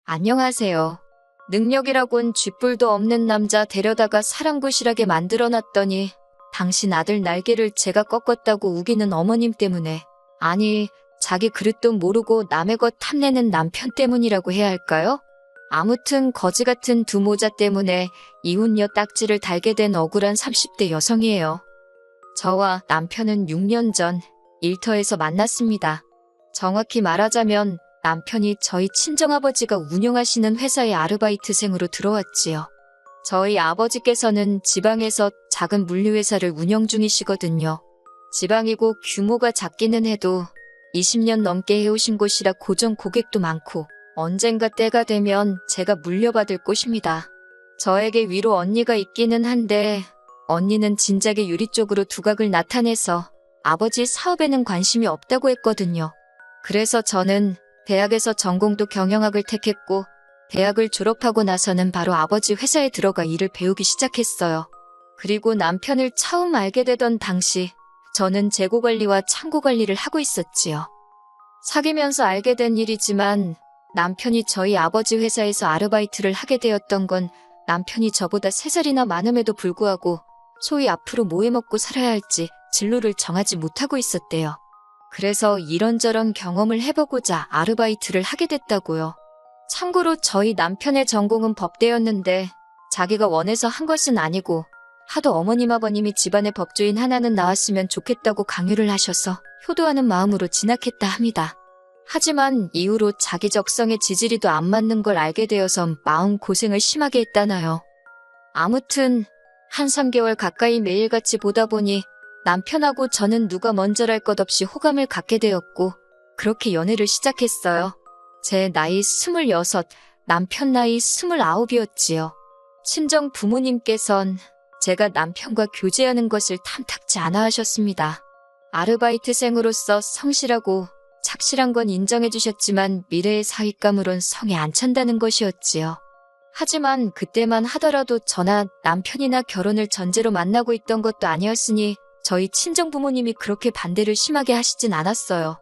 안녕하세요. 능력이라곤 쥐뿔도 없는 남자 데려다가 사람구실하게 만들어놨더니 당신 아들 날개를 제가 꺾었다고 우기는 어머님 때문에, 아니 자기 그릇도 모르고 남의 것 탐내는 남편 때문이라고 해야 할까요? 아무튼 거지 같은 두 모자 때문에 이혼녀 딱지를 달게 된 억울한 30대 여성이에요. 저와 남편은 6년 전 일터에서 만났습니다. 정확히 말하자면 남편이 저희 친정아버지가 운영하시는 회사에 아르바이트생으로 들어왔지요. 저희 아버지께서는 지방에서 작은 물류회사를 운영 중이시거든요. 지방이고 규모가 작기는 해도 20년 넘게 해오신 곳이라 고정 고객도 많고 언젠가 때가 되면 제가 물려받을 곳입니다. 저에게 위로 언니가 있기는 한데 언니는 진작에 유리 쪽으로 두각을 나타내서 아버지 사업에는 관심이 없다고 했거든요. 그래서 저는 대학에서 전공도 경영학을 택했고 대학을 졸업하고 나서는 바로 아버지 회사에 들어가 일을 배우기 시작했어요. 그리고 남편을 처음 알게 되던 당시 저는 재고관리와 창고관리를 하고 있었지요. 사귀면서 알게 된 일이지만 남편이 저희 아버지 회사에서 아르바이트를 하게 되었던 건 남편이 저보다 3살이나 많음에도 불구하고 소위 앞으로 뭐 해먹고 살아야 할지 진로를 정하지 못하고 있었대요. 그래서 이런저런 경험을 해보고자 아르바이트를 하게 됐다고요. 참고로 저희 남편의 전공은 법대였는데 자기가 원해서 한 것은 아니고 하도 어머님 아버님이 집안의 법조인 하나는 나왔으면 좋겠다고 강요를 하셔서 효도하는 마음으로 진학했다 합니다. 하지만 이후로 자기 적성에 지지리도 안 맞는 걸 알게 되어서 마음고생을 심하게 했다나요. 아무튼 한 3개월 가까이 매일같이 보다 보니 남편하고 저는 누가 먼저랄 것 없이 호감을 갖게 되었고 그렇게 연애를 시작했어요. 제 나이 26, 남편 나이 29이었지요. 친정 부모님께선 제가 남편과 교제하는 것을 탐탁지 않아 하셨습니다. 아르바이트생으로서 성실하고 착실한 건 인정해 주셨지만 미래의 사윗감으론 성에 안 찬다는 것이었지요. 하지만 그때만 하더라도 저나 남편이나 결혼을 전제로 만나고 있던 것도 아니었으니 저희 친정 부모님이 그렇게 반대를 심하게 하시진 않았어요.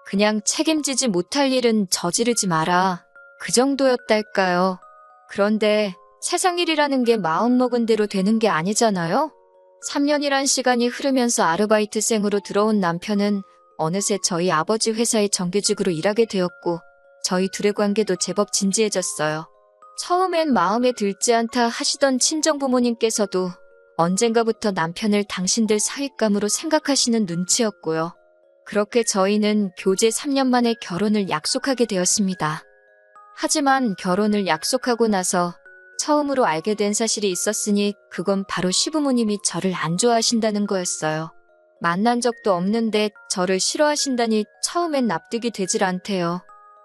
그냥 책임지지 못할 일은 저지르지 마라. 그 정도였달까요. 그런데 세상 일이라는 게 마음먹은 대로 되는 게 아니잖아요. 3년이란 시간이 흐르면서 아르바이트생으로 들어온 남편은 어느새 저희 아버지 회사에 정규직으로 일하게 되었고 저희 둘의 관계도 제법 진지해졌어요. 처음엔 마음에 들지 않다 하시던 친정 부모님께서도 언젠가부터 남편을 당신들 사윗감으로 생각하시는 눈치였고요. 그렇게 저희는 교제 3년 만에 결혼을 약속하게 되었습니다. 하지만 결혼을 약속하고 나서 처음으로 알게 된 사실이 있었으니 그건 바로 시부모님이 저를 안 좋아하신다는 거였어요. 만난 적도 없는데 저를 싫어하신다니 처음엔 납득이 되질 않대요.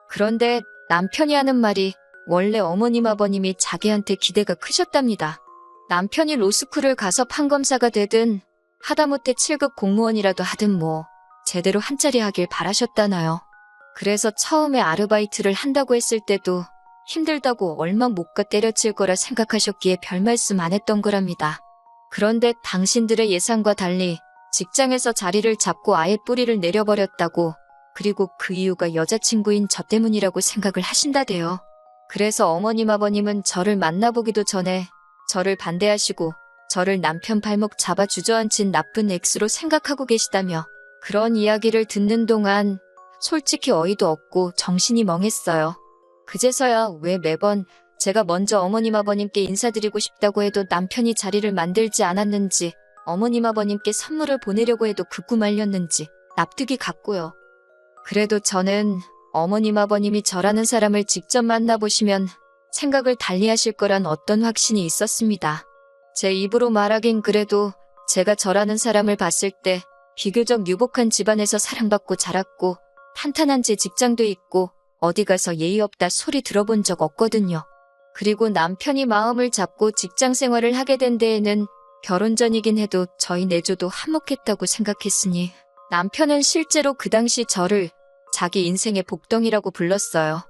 그런데 남편이 하는 말이 원래 어머님 아버님이 자기한테 기대가 크셨답니다. 남편이 로스쿨을 가서 판검사가 되든 하다못해 7급 공무원이라도 하든 뭐 제대로 한자리 하길 바라셨다나요. 그래서 처음에 아르바이트를 한다고 했을 때도 힘들다고 얼마 못 가 때려칠 거라 생각하셨기에 별 말씀 안 했던 거랍니다. 그런데 당신들의 예상과 달리 직장에서 자리를 잡고 아예 뿌리를 내려버렸다고, 그리고 그 이유가 여자친구인 저 때문이라고 생각을 하신다대요. 그래서 어머님 아버님은 저를 만나보기도 전에 저를 반대하시고 저를 남편 발목 잡아 주저앉힌 나쁜 X로 생각하고 계시다며 그런 이야기를 듣는 동안 솔직히 어이도 없고 정신이 멍했어요. 그제서야 왜 매번 제가 먼저 어머님 아버님께 인사드리고 싶다고 해도 남편이 자리를 만들지 않았는지, 어머님 아버님께 선물을 보내려고 해도 극구 말렸는지 납득이 갔고요. 그래도 저는 어머님 아버님이 저라는 사람을 직접 만나보시면 생각을 달리하실 거란 어떤 확신이 있었습니다. 제 입으로 말하긴 그래도 제가 저라는 사람을 봤을 때 비교적 유복한 집안에서 사랑받고 자랐고 탄탄한 제 직장도 있고 어디 가서 예의 없다 소리 들어본 적 없거든요. 그리고 남편이 마음을 잡고 직장 생활을 하게 된 데에는 결혼 전이긴 해도 저희 내조도 한몫했다고 생각했으니 남편은 실제로 그 당시 저를 자기 인생의 복덩이라고 불렀어요.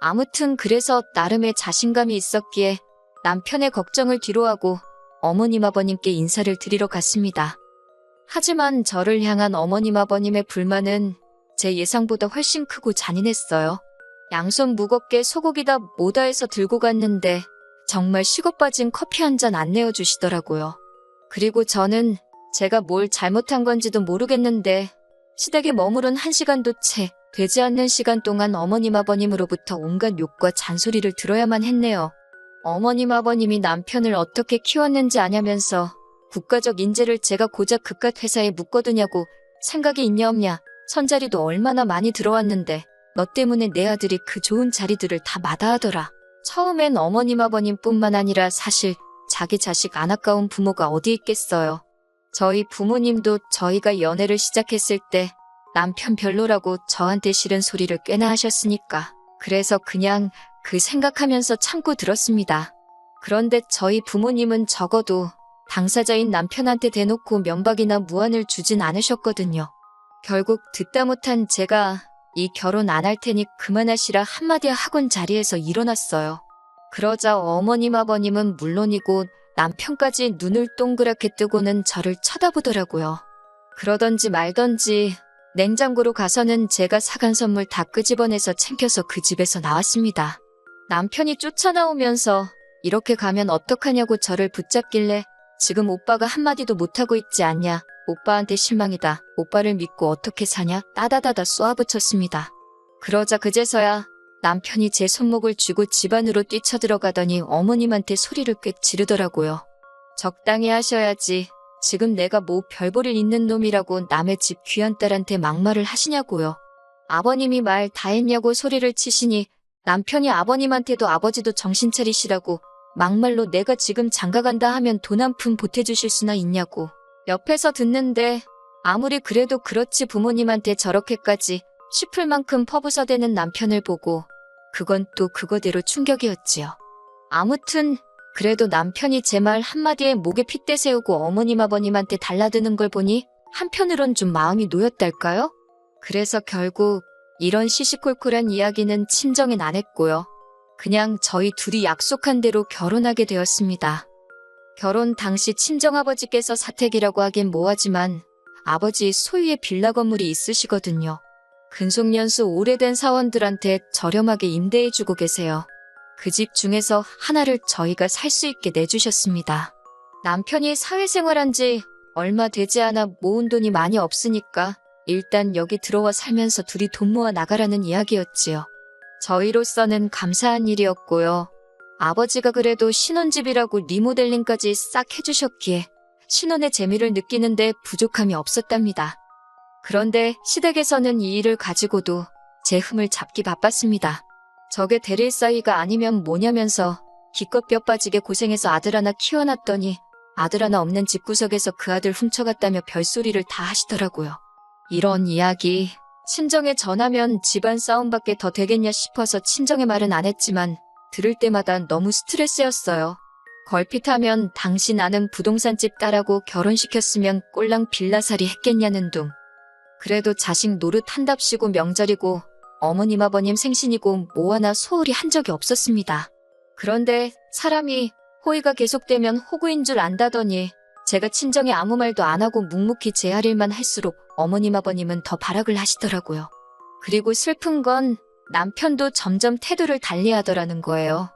아무튼 그래서 나름의 자신감이 있었기에 남편의 걱정을 뒤로하고 어머님 아버님께 인사를 드리러 갔습니다. 하지만 저를 향한 어머님 아버님의 불만은 제 예상보다 훨씬 크고 잔인했어요. 양손 무겁게 소고기다 뭐다 해서 들고 갔는데 정말 식어 빠진 커피 한 잔 안 내어주시더라고요. 그리고 저는 제가 뭘 잘못한 건지도 모르겠는데 시댁에 머무른 1시간도 채 되지 않는 시간 동안 어머님 아버님으로부터 온갖 욕과 잔소리를 들어야만 했네요. 어머님 아버님이 남편을 어떻게 키웠는지 아냐면서 국가적 인재를 제가 고작 그깟 회사에 묶어두냐고 생각이 있냐 없냐, 선자리도 얼마나 많이 들어왔는데 너 때문에 내 아들이 그 좋은 자리들을 다 마다하더라. 처음엔 어머님 아버님뿐만 아니라 사실 자기 자식 안 아까운 부모가 어디 있겠어요. 저희 부모님도 저희가 연애를 시작했을 때 남편 별로라고 저한테 싫은 소리를 꽤나 하셨으니까 그래서 그냥 그 생각하면서 참고 들었습니다. 그런데 저희 부모님은 적어도 당사자인 남편한테 대놓고 면박이나 무안을 주진 않으셨거든요. 결국 듣다 못한 제가 이 결혼 안 할 테니 그만하시라 한마디 하곤 자리에서 일어났어요. 그러자 어머님 아버님은 물론이고 남편까지 눈을 동그랗게 뜨고는 저를 쳐다보더라고요. 그러던지 말던지 냉장고로 가서는 제가 사간 선물 다 끄집어내서 챙겨서 그 집에서 나왔습니다. 남편이 쫓아나오면서 이렇게 가면 어떡하냐고 저를 붙잡길래 지금 오빠가 한마디도 못하고 있지 않냐. 오빠한테 실망이다. 오빠를 믿고 어떻게 사냐. 따다다다 쏘아붙였습니다. 그러자 그제서야 남편이 제 손목을 쥐고 집 안으로 뛰쳐들어가더니 어머님한테 소리를 꽥 지르더라고요. 적당히 하셔야지. 지금 내가 뭐 별볼일 있는 놈이라고 남의 집 귀한 딸한테 막말을 하시냐고요. 아버님이 말 다 했냐고 소리를 치시니 남편이 아버님한테도 아버지도 정신 차리시라고 막말로 내가 지금 장가간다 하면 돈 한 푼 보태주실 수나 있냐고. 옆에서 듣는데 아무리 그래도 그렇지 부모님한테 저렇게까지 싶을 만큼 퍼부서대는 남편을 보고 그건 또 그거대로 충격이었지요. 아무튼 그래도 남편이 제 말 한마디에 목에 핏대 세우고 어머님 아버님한테 달라드는 걸 보니 한편으론 좀 마음이 놓였달까요? 그래서 결국 이런 시시콜콜한 이야기는 친정엔 안 했고요. 그냥 저희 둘이 약속한 대로 결혼하게 되었습니다. 결혼 당시 친정아버지께서 사택이라고 하긴 뭐하지만 아버지 소유의 빌라 건물이 있으시거든요. 근속연수 오래된 사원들한테 저렴하게 임대해주고 계세요. 그 집 중에서 하나를 저희가 살 수 있게 내주셨습니다. 남편이 사회생활한 지 얼마 되지 않아 모은 돈이 많이 없으니까 일단 여기 들어와 살면서 둘이 돈 모아 나가라는 이야기였지요. 저희로서는 감사한 일이었고요. 아버지가 그래도 신혼집이라고 리모델링까지 싹 해주셨기에 신혼의 재미를 느끼는데 부족함이 없었답니다. 그런데 시댁에서는 이 일을 가지고도 제 흠을 잡기 바빴습니다. 저게 데릴 사이가 아니면 뭐냐면서 기껏 뼈 빠지게 고생해서 아들 하나 키워놨더니 아들 하나 없는 집구석에서 그 아들 훔쳐갔다며 별소리를 다 하시더라고요. 이런 이야기 친정에 전하면 집안 싸움밖에 더 되겠냐 싶어서 친정의 말은 안 했지만 들을 때마다 너무 스트레스였어요. 걸핏하면 당신 아는 부동산집 딸하고 결혼시켰으면 꼴랑 빌라살이 했겠냐는 둥. 그래도 자식 노릇 한답시고 명절이고 어머님 아버님 생신이고 뭐 하나 소홀히 한 적이 없었습니다. 그런데 사람이 호의가 계속되면 호구인 줄 안다더니 제가 친정에 아무 말도 안 하고 묵묵히 제 할 일만 할수록 어머님 아버님은 더 발악을 하시더라고요. 그리고 슬픈 건 남편도 점점 태도를 달리하더라는 거예요.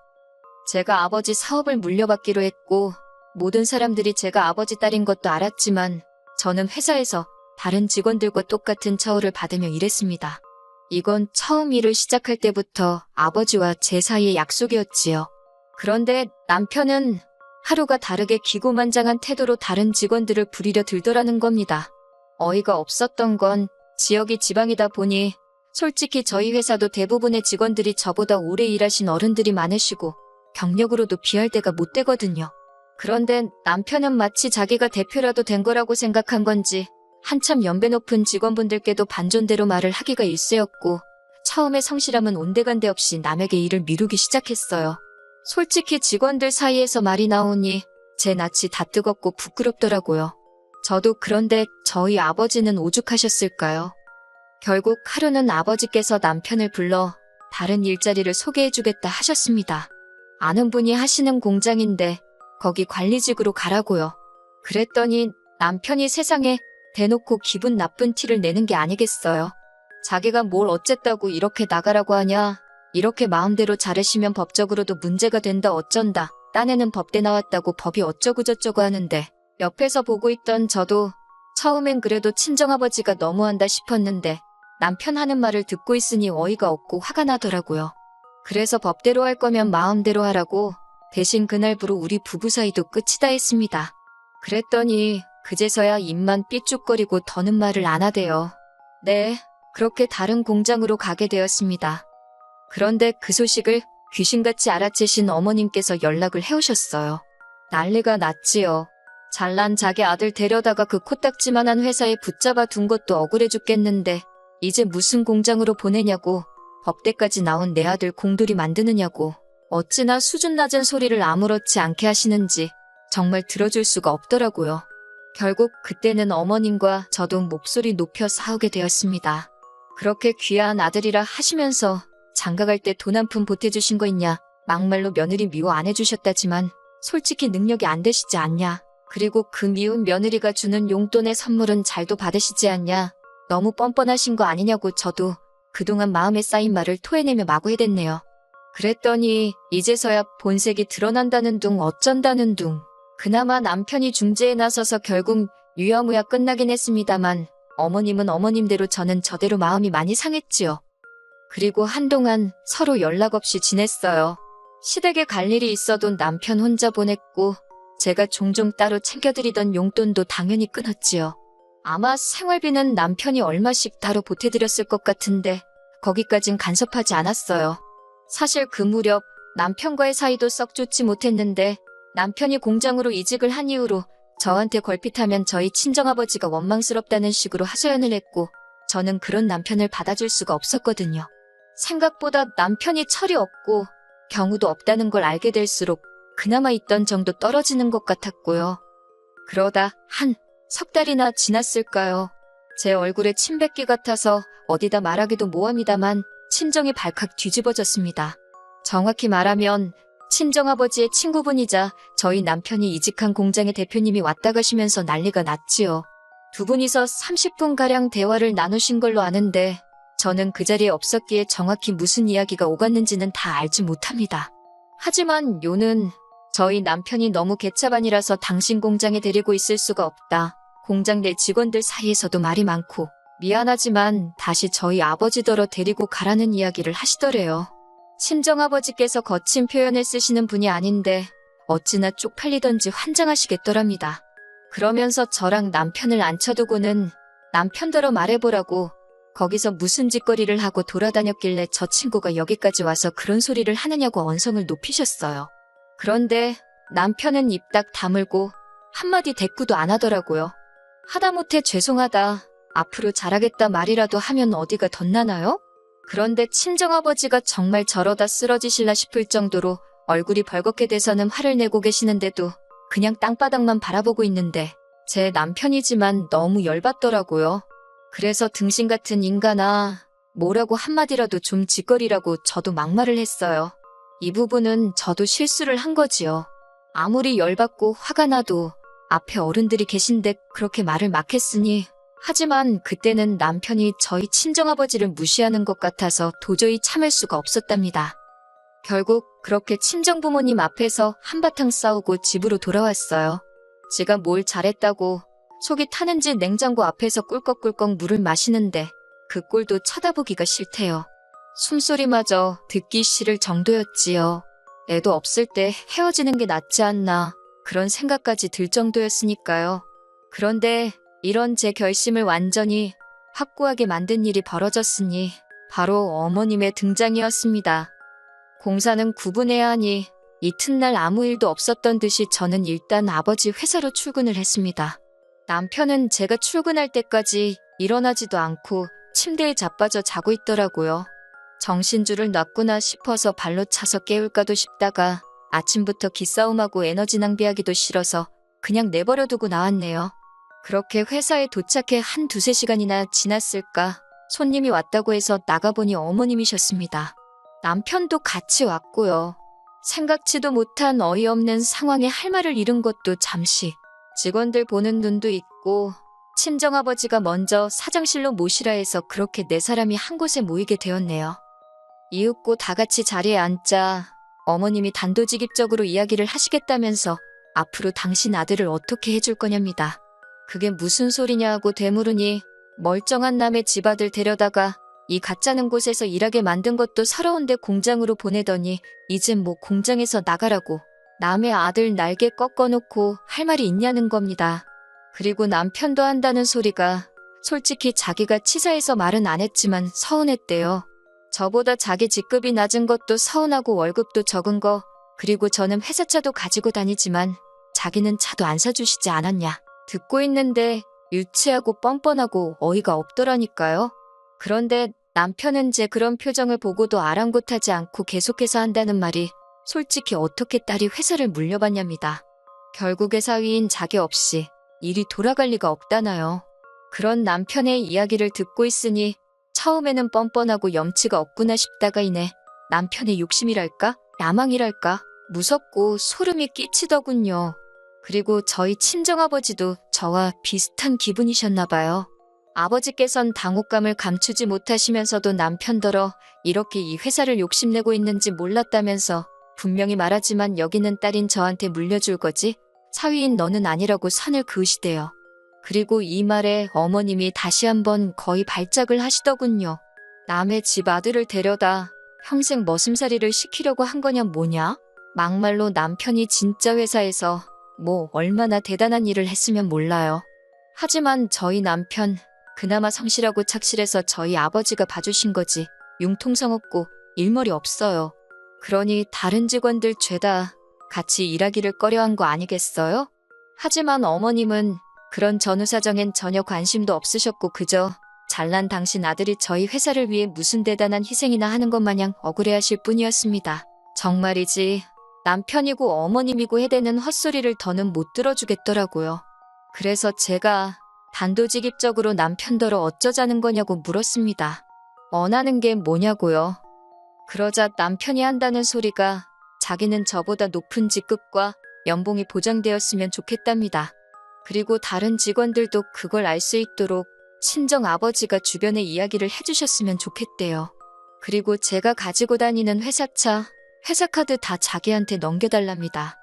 제가 아버지 사업을 물려받기로 했고 모든 사람들이 제가 아버지 딸인 것도 알았지만 저는 회사에서 다른 직원들과 똑같은 처우를 받으며 일했습니다. 이건 처음 일을 시작할 때부터 아버지와 제 사이의 약속이었지요. 그런데 남편은 하루가 다르게 기고만장한 태도로 다른 직원들을 부리려 들더라는 겁니다. 어이가 없었던 건 지역이 지방이다 보니 솔직히 저희 회사도 대부분의 직원들이 저보다 오래 일하신 어른들이 많으시고 경력으로도 비할 데가 못 되거든요. 그런데 남편은 마치 자기가 대표라도 된 거라고 생각한 건지 한참 연배 높은 직원분들께도 반존대로 말을 하기가 일쑤였고 처음에 성실함은 온데간데 없이 남에게 일을 미루기 시작했어요. 솔직히 직원들 사이에서 말이 나오니 제 낯이 다 뜨겁고 부끄럽더라고요. 저도 그런데 저희 아버지는 오죽하셨을까요? 결국 하루는 아버지께서 남편을 불러 다른 일자리를 소개해주겠다 하셨습니다. 아는 분이 하시는 공장인데 거기 관리직으로 가라고요. 그랬더니 남편이 세상에 대놓고 기분 나쁜 티를 내는 게 아니겠어요. 자기가 뭘 어쨌다고 이렇게 나가라고 하냐. 이렇게 마음대로 자르시면 법적으로도 문제가 된다 어쩐다. 딴에는 법대 나왔다고 법이 어쩌고저쩌고 하는데 옆에서 보고 있던 저도 처음엔 그래도 친정아버지가 너무한다 싶었는데 남편 하는 말을 듣고 있으니 어이가 없고 화가 나더라고요. 그래서 법대로 할 거면 마음대로 하라고 대신 그날부로 우리 부부 사이도 끝이다 했습니다. 그랬더니 그제서야 입만 삐죽거리고 더는 말을 안 하대요. 네, 그렇게 다른 공장으로 가게 되었습니다. 그런데 그 소식을 귀신같이 알아채신 어머님께서 연락을 해오셨어요. 난리가 났지요. 잘난 자기 아들 데려다가 그 코딱지만한 회사에 붙잡아 둔 것도 억울해 죽겠는데 이제 무슨 공장으로 보내냐고, 법대까지 나온 내 아들 공들이 만드느냐고, 어찌나 수준 낮은 소리를 아무렇지 않게 하시는지 정말 들어줄 수가 없더라고요. 결국 그때는 어머님과 저도 목소리 높여 싸우게 되었습니다. 그렇게 귀한 아들이라 하시면서 장가갈 때 돈 한 푼 보태주신 거 있냐, 막말로 며느리 미워 안 해주셨다지만 솔직히 능력이 안 되시지 않냐, 그리고 그 미운 며느리가 주는 용돈의 선물은 잘도 받으시지 않냐, 너무 뻔뻔하신 거 아니냐고 저도 그동안 마음에 쌓인 말을 토해내며 마구 해댔네요. 그랬더니 이제서야 본색이 드러난다는 둥 어쩐다는 둥. 그나마 남편이 중재에 나서서 결국 유야무야 끝나긴 했습니다만 어머님은 어머님대로 저는 저대로 마음이 많이 상했지요. 그리고 한동안 서로 연락 없이 지냈어요. 시댁에 갈 일이 있어도 남편 혼자 보냈고 제가 종종 따로 챙겨드리던 용돈도 당연히 끊었지요. 아마 생활비는 남편이 얼마씩 따로 보태드렸을 것 같은데 거기까진 간섭하지 않았어요. 사실 그 무렵 남편과의 사이도 썩 좋지 못했는데 남편이 공장으로 이직을 한 이후로 저한테 걸핏하면 저희 친정아버지가 원망스럽다는 식으로 하소연을 했고 저는 그런 남편을 받아줄 수가 없었거든요. 생각보다 남편이 철이 없고 경우도 없다는 걸 알게 될수록 그나마 있던 정도 떨어지는 것 같았고요. 그러다 한 석 달이나 지났을까요? 제 얼굴에 침 뱉기 같아서 어디다 말하기도 모함이다만 친정이 발칵 뒤집어졌습니다. 정확히 말하면 친정아버지의 친구분이자 저희 남편이 이직한 공장의 대표님이 왔다 가시면서 난리가 났지요. 두 분이서 30분가량 대화를 나누신 걸로 아는데 저는 그 자리에 없었기에 정확히 무슨 이야기가 오갔는지는 다 알지 못합니다. 하지만 요는 저희 남편이 너무 개차반이라서 당신 공장에 데리고 있을 수가 없다. 공장 내 직원들 사이에서도 말이 많고 미안하지만 다시 저희 아버지더러 데리고 가라는 이야기를 하시더래요. 친정아버지께서 거친 표현을 쓰시는 분이 아닌데 어찌나 쪽팔리던지 환장하시겠더랍니다. 그러면서 저랑 남편을 앉혀두고는 남편더러 말해보라고 거기서 무슨 짓거리를 하고 돌아다녔길래 저 친구가 여기까지 와서 그런 소리를 하느냐고 언성을 높이셨어요. 그런데 남편은 입 딱 다물고 한마디 대꾸도 안 하더라고요. 하다못해 죄송하다, 앞으로 잘하겠다 말이라도 하면 어디가 덧나나요? 그런데 친정아버지가 정말 저러다 쓰러지실라 싶을 정도로 얼굴이 벌겋게 돼서는 화를 내고 계시는데도 그냥 땅바닥만 바라보고 있는데 제 남편이지만 너무 열받더라고요. 그래서 등신 같은 인간아, 뭐라고 한마디라도 좀 짓거리라고 저도 막말을 했어요. 이 부분은 저도 실수를 한 거지요. 아무리 열받고 화가 나도 앞에 어른들이 계신데 그렇게 말을 막 했으니, 하지만 그때는 남편이 저희 친정아버지를 무시하는 것 같아서 도저히 참을 수가 없었답니다. 결국 그렇게 친정부모님 앞에서 한바탕 싸우고 집으로 돌아왔어요. 지가 뭘 잘했다고 속이 타는지 냉장고 앞에서 꿀꺽꿀꺽 물을 마시는데 그 꼴도 쳐다보기가 싫대요. 숨소리마저 듣기 싫을 정도였지요. 애도 없을 때 헤어지는 게 낫지 않나 그런 생각까지 들 정도였으니까요. 그런데 이런 제 결심을 완전히 확고하게 만든 일이 벌어졌으니 바로 어머님의 등장이었습니다. 공사는 구분해야 하니 이튿날 아무 일도 없었던 듯이 저는 일단 아버지 회사로 출근을 했습니다. 남편은 제가 출근할 때까지 일어나지도 않고 침대에 자빠져 자고 있더라고요. 정신줄을 놨구나 싶어서 발로 차서 깨울까도 싶다가 아침부터 기싸움하고 에너지 낭비하기도 싫어서 그냥 내버려두고 나왔네요. 그렇게 회사에 도착해 한 두세 시간이나 지났을까 손님이 왔다고 해서 나가보니 어머님이셨습니다. 남편도 같이 왔고요. 생각지도 못한 어이없는 상황에 할 말을 잃은 것도 잠시, 직원들 보는 눈도 있고 친정아버지가 먼저 사장실로 모시라 해서 그렇게 네 사람이 한 곳에 모이게 되었네요. 이윽고 다 같이 자리에 앉자 어머님이 단도직입적으로 이야기를 하시겠다면서 앞으로 당신 아들을 어떻게 해줄 거냐입니다. 그게 무슨 소리냐 하고 되물으니 멀쩡한 남의 집아들 데려다가 이 가짜는 곳에서 일하게 만든 것도 서러운데 공장으로 보내더니 이젠 뭐 공장에서 나가라고 남의 아들 날개 꺾어놓고 할 말이 있냐는 겁니다. 그리고 남편도 한다는 소리가 솔직히 자기가 치사해서 말은 안 했지만 서운했대요. 저보다 자기 직급이 낮은 것도 서운하고 월급도 적은 거 그리고 저는 회사차도 가지고 다니지만 자기는 차도 안 사주시지 않았냐. 듣고 있는데 유치하고 뻔뻔하고 어이가 없더라니까요. 그런데 남편은 제 그런 표정을 보고도 아랑곳하지 않고 계속해서 한다는 말이 솔직히 어떻게 딸이 회사를 물려받냐입니다. 결국에 사위인 자기 없이 일이 돌아갈 리가 없다나요. 그런 남편의 이야기를 듣고 있으니 처음에는 뻔뻔하고 염치가 없구나 싶다가 이내 남편의 욕심이랄까? 야망이랄까? 무섭고 소름이 끼치더군요. 그리고 저희 친정아버지도 저와 비슷한 기분이셨나 봐요. 아버지께선 당혹감을 감추지 못하시면서도 남편더러 이렇게 이 회사를 욕심내고 있는지 몰랐다면서 분명히 말하지만 여기는 딸인 저한테 물려줄 거지? 사위인 너는 아니라고 선을 그으시대요. 그리고 이 말에 어머님이 다시 한번 거의 발작을 하시더군요. 남의 집 아들을 데려다 평생 머슴살이를 시키려고 한 거냐 뭐냐? 막말로 남편이 진짜 회사에서 뭐 얼마나 대단한 일을 했으면 몰라요. 하지만 저희 남편 그나마 성실하고 착실해서 저희 아버지가 봐주신 거지 융통성 없고 일머리 없어요. 그러니 다른 직원들 죄다 같이 일하기를 꺼려한 거 아니겠어요? 하지만 어머님은 그런 전후사정엔 전혀 관심도 없으셨고 그저 잘난 당신 아들이 저희 회사를 위해 무슨 대단한 희생이나 하는 것 마냥 억울해하실 뿐이었습니다. 정말이지 남편이고 어머님이고 해대는 헛소리를 더는 못 들어주겠더라고요. 그래서 제가 단도직입적으로 남편더러 어쩌자는 거냐고 물었습니다. 원하는 게 뭐냐고요. 그러자 남편이 한다는 소리가 자기는 저보다 높은 직급과 연봉이 보장되었으면 좋겠답니다. 그리고 다른 직원들도 그걸 알 수 있도록 친정 아버지가 주변에 이야기를 해주셨으면 좋겠대요. 그리고 제가 가지고 다니는 회사차, 회사카드 다 자기한테 넘겨달랍니다.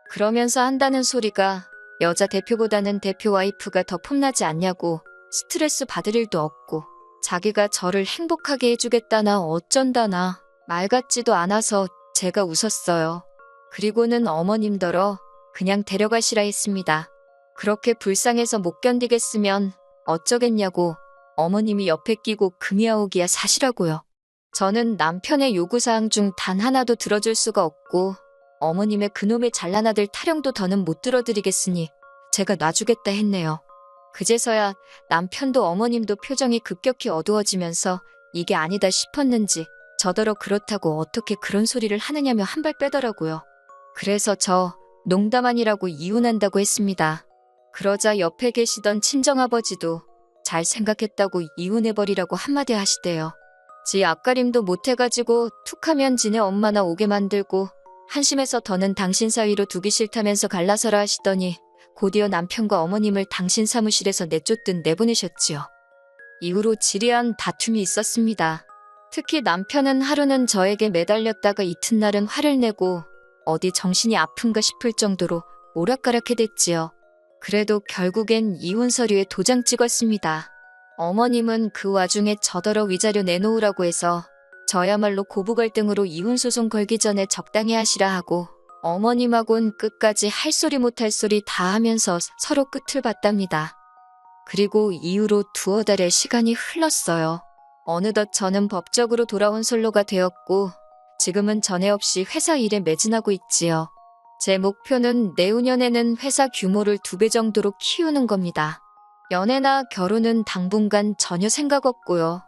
그러면서 한다는 소리가 여자 대표보다는 대표 와이프가 더 폼나지 않냐고 스트레스 받을 일도 없고 자기가 저를 행복하게 해주겠다나 어쩐다나 말 같지도 않아서 제가 웃었어요. 그리고는 어머님더러 그냥 데려가시라 했습니다. 그렇게 불쌍해서 못 견디겠으면 어쩌겠냐고 어머님이 옆에 끼고 금이아오기야 사시라고요. 저는 남편의 요구사항 중 단 하나도 들어줄 수가 없고 어머님의 그놈의 잘난 아들 타령도 더는 못 들어드리겠으니 제가 놔주겠다 했네요. 그제서야 남편도 어머님도 표정이 급격히 어두워지면서 이게 아니다 싶었는지 저더러 그렇다고 어떻게 그런 소리를 하느냐며 한 발 빼더라고요. 그래서 저 농담 아니라고 이혼한다고 했습니다. 그러자 옆에 계시던 친정아버지도 잘 생각했다고 이혼해버리라고 한마디 하시대요. 지 앞가림도 못해가지고 툭하면 지네 엄마나 오게 만들고 한심해서 더는 당신 사위로 두기 싫다면서 갈라서라 하시더니 곧이어 남편과 어머님을 당신 사무실에서 내쫓든 내보내셨지요. 이후로 지리한 다툼이 있었습니다. 특히 남편은 하루는 저에게 매달렸다가 이튿날은 화를 내고 어디 정신이 아픈가 싶을 정도로 오락가락해댔지요. 그래도 결국엔 이혼 서류에 도장 찍었습니다. 어머님은 그 와중에 저더러 위자료 내놓으라고 해서 저야말로 고부 갈등으로 이혼 소송 걸기 전에 적당히 하시라 하고 어머님하고는 끝까지 할 소리 못할 소리 다 하면서 서로 끝을 봤답니다. 그리고 이후로 두어 달의 시간이 흘렀어요. 어느덧 저는 법적으로 돌아온 솔로가 되었고 지금은 전에 없이 회사 일에 매진하고 있지요. 제 목표는 내후년에는 회사 규모를 2배 정도로 키우는 겁니다. 연애나 결혼은 당분간 전혀 생각 없고요.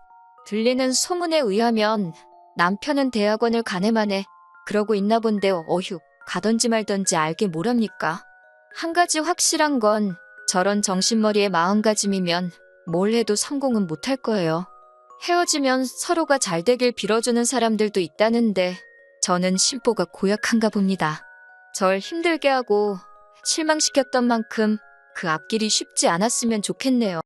들리는 소문에 의하면 남편은 대학원을 가네마네 그러고 있나 본데 어휴 가던지 말던지 알게 뭐랍니까. 한 가지 확실한 건 저런 정신머리의 마음가짐이면 뭘 해도 성공은 못할 거예요. 헤어지면 서로가 잘 되길 빌어주는 사람들도 있다는데 저는 심보가 고약한가 봅니다. 절 힘들게 하고 실망시켰던 만큼 그 앞길이 쉽지 않았으면 좋겠네요.